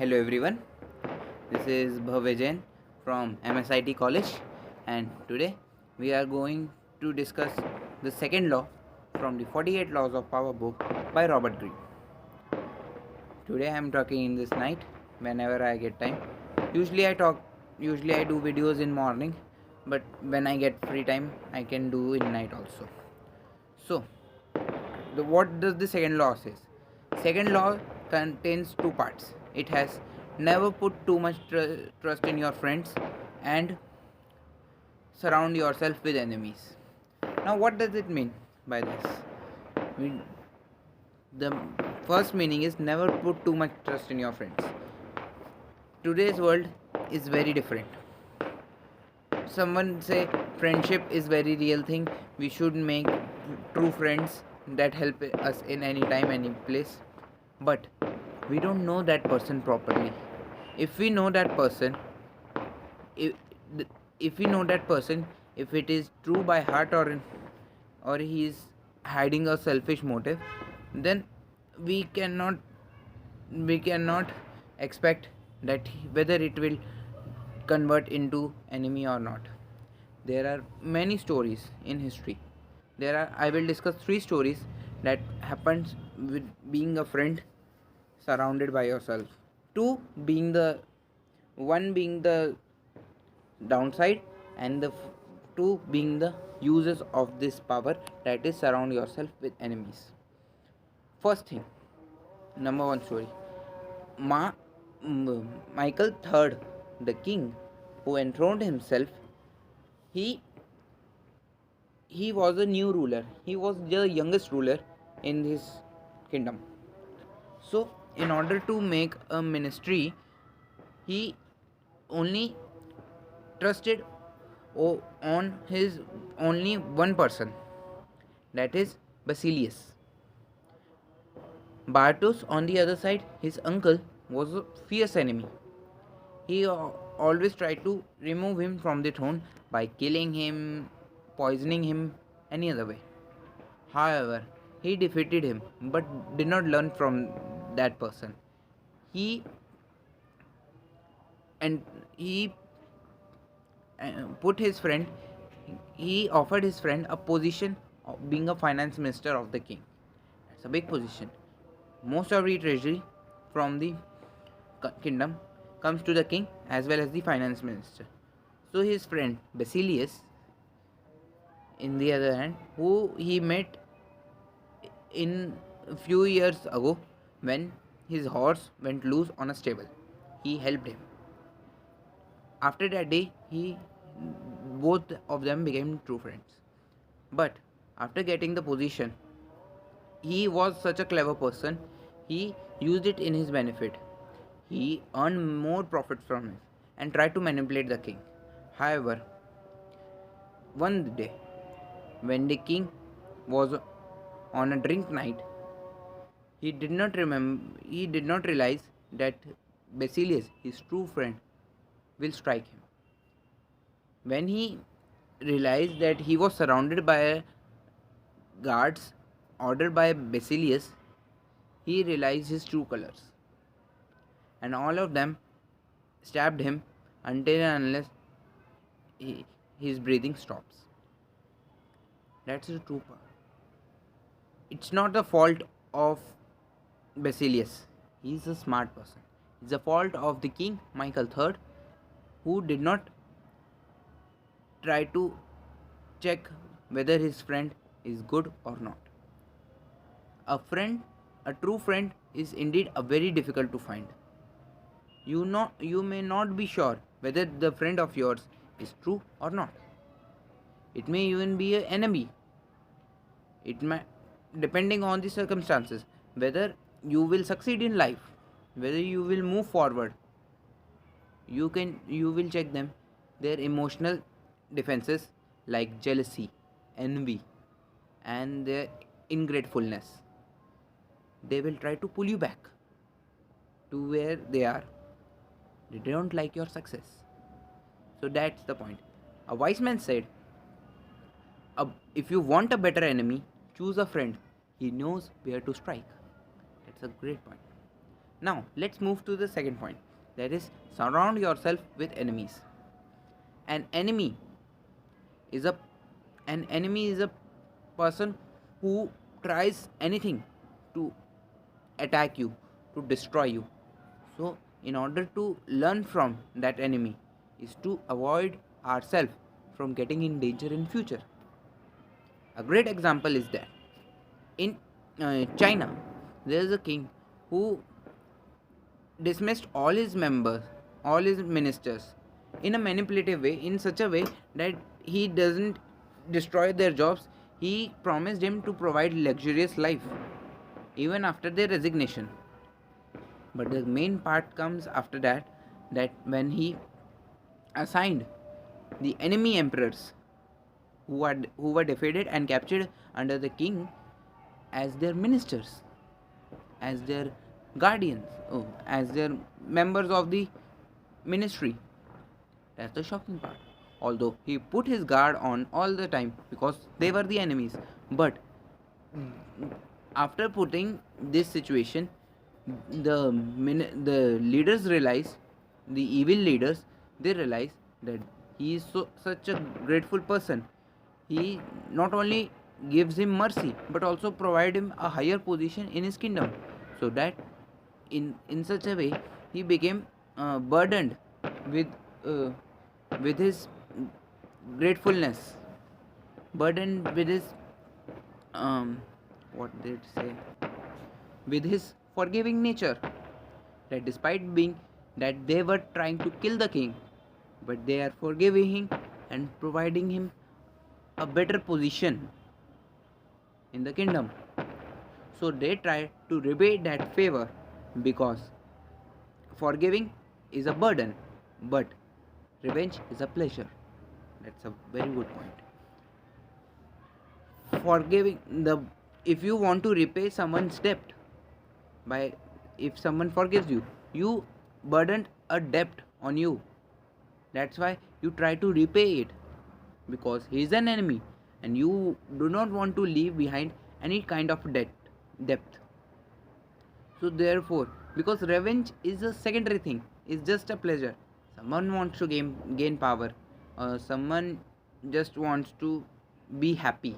Hello everyone, this is Bhavya Jain from MSIT College, and today we are going to discuss the second law from the 48 Laws of Power book by Robert Greene. Today I am talking in this night whenever I get time. Usually I do videos in morning, but when I get free time I can do in night also. So, what does the second law says? Second law contains two parts. It has never put too much trust in your friends and surround yourself with enemies. Now, what does it mean by this? We, the first meaning is never put too much trust in your friends. Today's world is very different. Someone say friendship is very real thing. We should make true friends that help us in any time, any place. But we don't know that person properly. If we know that person, if, if we know that person, if it is true by heart or he is hiding a selfish motive, then we cannot we cannot expect that whether it will convert into enemy or not. There are many stories in history. I will discuss three stories that happens with being a friend surrounded by yourself. Two being the one being the downside, and two being the uses of this power, that is surround yourself with enemies. First thing, number one story. Michael III, the king who enthroned himself, he he was a new ruler. He was the youngest ruler in his kingdom. So, in order to make a ministry, he only trusted on his only one person, that is Basilius. Bartos, on the other side, his uncle, was a fierce enemy. He always tried to remove him from the throne by killing him, poisoning him, any other way. However, he defeated him but did not learn from that person. He and he put his friend he offered his friend a position of being a finance minister of the king. That's a big position. Most of the treasury from the kingdom comes to the king as well as the finance minister. So his friend Basilius, in the other hand, who he met in a few years ago when his horse went loose on a stable, he helped him. After that day, both of them became true friends. But after getting the position, he was such a clever person, he used it in his benefit. He earned more profit from it and tried to manipulate the king. However, one day, when the king was on a drink night, he did not realize that Basilius, his true friend, will strike him. When he realized that he was surrounded by guards ordered by Basilius, he realized his true colors, and all of them stabbed him until and unless his breathing stops. That's the true part. It's not the fault of Basilius. He's a smart person. It's the fault of the king, Michael III, who did not try to check whether his friend is good or not. A true friend is indeed a very difficult to find. You may not be sure whether the friend of yours is true or not. It may even be an enemy. It may, depending on the circumstances, whether you will succeed in life, whether you will move forward. You will check them, their emotional defenses like jealousy, envy, and their ingratefulness. They will try to pull you back to where they are. They don't like your success. So that's the point. A wise man said, if you want a better enemy, choose a friend. He knows where to strike. That's a great point. Now let's move to the second point, that is surround yourself with enemies. An enemy is a an enemy is a person who tries anything to attack you, to destroy you. So in order to learn from that enemy is to avoid ourselves from getting in danger in future. A great example is that in China there is a king who dismissed all his members, all his ministers, in a manipulative way, in such a way that he doesn't destroy their jobs. He promised him to provide luxurious life even after their resignation. But the main part comes after that, that when he assigned the enemy emperors who were defeated and captured under the king as their ministers, as their guardians, as their members of the ministry. That's the shocking part. Although he put his guard on all the time because they were the enemies, but after putting this situation, the leaders realize, the evil leaders, they realize that he is such a grateful person. He not only gives him mercy but also provide him a higher position in his kingdom, so that in such a way he became burdened with uh, with his gratefulness, burdened with his what did it say, with his forgiving nature, that despite being that they were trying to kill the king, but they are forgiving him and providing him a better position in the kingdom. So they try to repay that favor, because forgiving is a burden but revenge is a pleasure. That's a very good point. Forgiving the If you want to repay someone's debt, by if someone forgives you, you burdened a debt on you. That's why you try to repay it, because he is an enemy and you do not want to leave behind any kind of debt. So therefore, because revenge is a secondary thing, it's just a pleasure. Someone wants to gain power, someone just wants to be happy,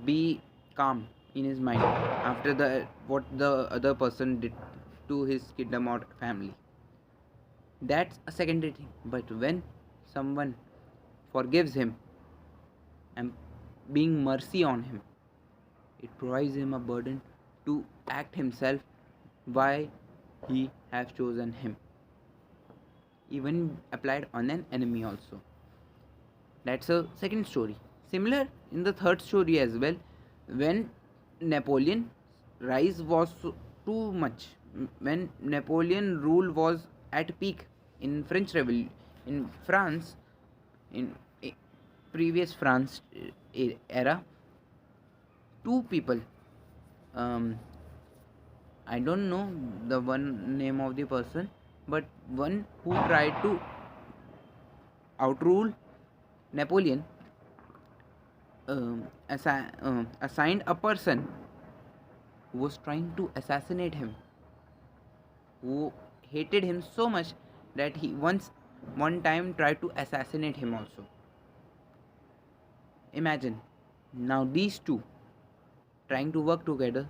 be calm in his mind after the what the other person did to his kingdom or family. That's a secondary thing. But when someone forgives him and being mercy on him, it provides him a burden to act himself why he has chosen him, even applied on an enemy also. That's a second story. Similar in the third story as well, when Napoleon rise was too much, when Napoleon rule was at peak in French Revolution, in France, in previous France era, two people, um, I don't know the one name of the person, but one who tried to outrule Napoleon, assigned a person who was trying to assassinate him, who hated him so much that he one time tried to assassinate him also. Imagine now these two trying to work together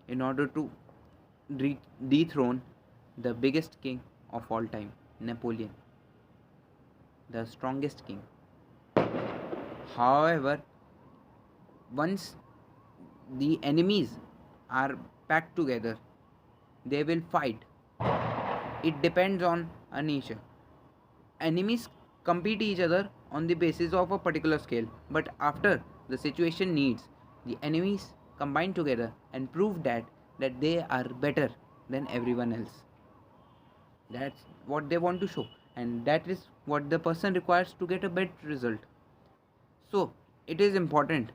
in order to dethrone the biggest king of all time, Napoleon, the strongest king. However, once the enemies are packed together, they will fight. It depends on a nature. Enemies compete each other on the basis of a particular scale, but after the situation needs, the enemies combine together and prove that they are better than everyone else. That's what they want to show, and that is what the person requires to get a better result. So it is important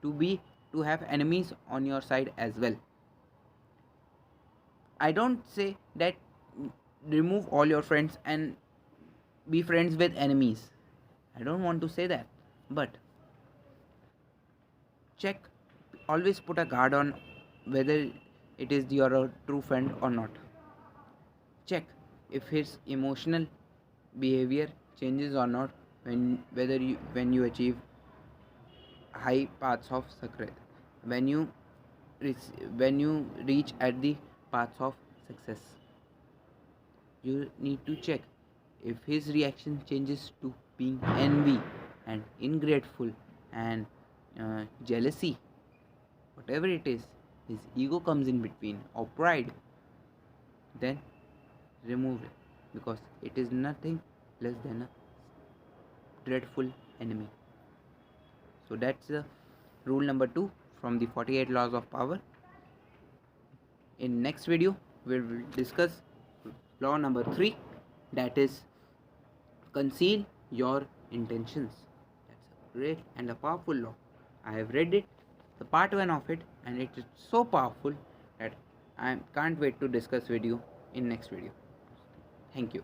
to have enemies on your side as well. I don't say that remove all your friends and be friends with enemies. I don't want to say that. But check, always put a guard on whether it is your true friend or not. check if his emotional behavior changes or not when you achieve high paths of success, when you when you reach at the paths of success. You need to check if his reaction changes to being envy and ingrateful and jealousy, whatever it is, his ego comes in between or pride, then remove it, because it is nothing less than a dreadful enemy. So that's the rule number 2 from the 48 laws of power. In next video we will discuss law number 3, that is conceal your intentions. That's a great and a powerful law. I have read it, the part 1 of it, and it is so powerful that I can't wait to discuss with you in next video. Thank you.